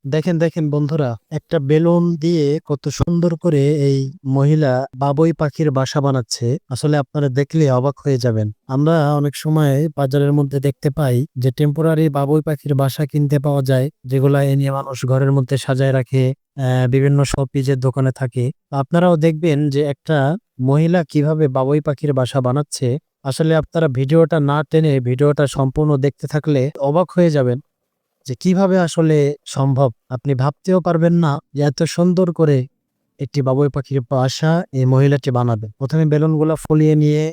দেখেন দেখেন বন্ধুরা, একটা বেলুন দিয়ে কত সুন্দর করে এই মহিলা বাবুই পাখির বাসা বানাচ্ছে। আসলে আপনারা দেখলে অবাক হয়ে যাবেন। আমরা অনেক সময় বাজারের মধ্যে দেখতে পাই যে টেম্পোরারি বাবুই পাখির বাসা কিনতে পাওয়া যায়, যেগুলা এনে মানুষ ঘরের মধ্যে সাজায় রাখে। বিভিন্ন শোপিজের দোকানে থাকে। আপনারাও দেখবেন যে একটা মহিলা কিভাবে বাবুই পাখির বাসা বানাচ্ছে। আসলে আপনারা ভিডিওটা না টেনে ভিডিওটা সম্পূর্ণ দেখতে থাকলে অবাক হয়ে যাবেন যে কিভাবে আসলে সম্ভব। আপনি ভাবতেও পারবেন না যে এত সুন্দর করে একটি বাবুই পাখির বাসা এই মহিলাটি বানাবে। প্রথমে বেলুনগুলা ফুলিয়ে নিয়ে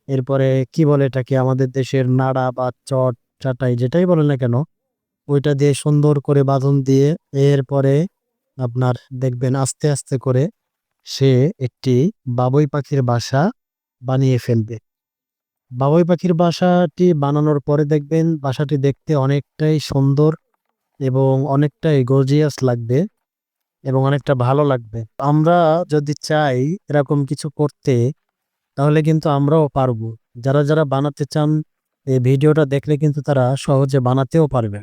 এরপরে কি বলে এটাকে, আমাদের দেশের নাড়া বা চট চাটাই যেটাই বলে না কেন, ওইটা দিয়ে সুন্দর করে বাঁধন দিয়ে এরপরে আপনার দেখবেন আস্তে আস্তে করে সে একটি বাবুই পাখির বাসা বানিয়ে ফেলবে। বাবুই পাখির বাসাটি বানানোর পরে দেখবেন বাসাটি দেখতে অনেকটাই সুন্দর এবং অনেকটাই গর্জিয়াস লাগবে এবং অনেকটা ভালো লাগবে। আমরা যদি চাই এরকম কিছু করতে, তাহলে কিন্তু আমরাও পারবো। যারা যারা বানাতে চান, এই ভিডিওটা দেখলে কিন্তু তারা সহজে বানাতেও পারবে।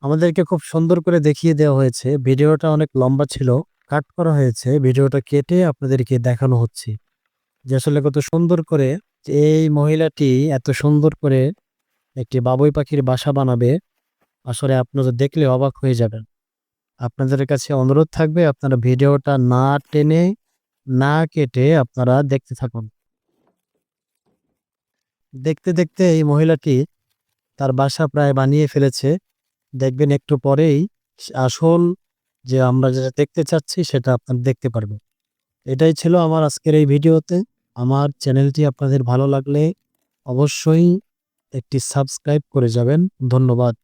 আমাদেরকে খুব সুন্দর করে দেখিয়ে দেওয়া হয়েছে। ভিডিওটা অনেক লম্বা ছিল, কাট করা হয়েছে, ভিডিওটা কেটে আপনাদেরকে দেখানো হচ্ছে যে আসলে কত সুন্দর করে এই মহিলাটি এত সুন্দর করে একটি বাবুই পাখির বাসা বানাবে। আসলে আপনারা দেখলে অবাক হয়ে যাবেন। আপনাদের কাছে অনুরোধ থাকবে আপনারা ভিডিওটা না টেনে না কেটে আপনারা দেখতে থাকুন। দেখতে দেখতে এই মহিলাটি তার বাসা প্রায় বানিয়ে ফেলেছে। দেখবেন একটু পরেই আসল যে আমরা যেটা দেখতে চাচ্ছি সেটা আপনারা দেখতে পারবেন। এটাই ছিল আমার আজকের এই ভিডিওতে। আমার চ্যানেলটি আপনাদের ভালো লাগলে অবশ্যই একটি সাবস্ক্রাইব করে যাবেন। ধন্যবাদ।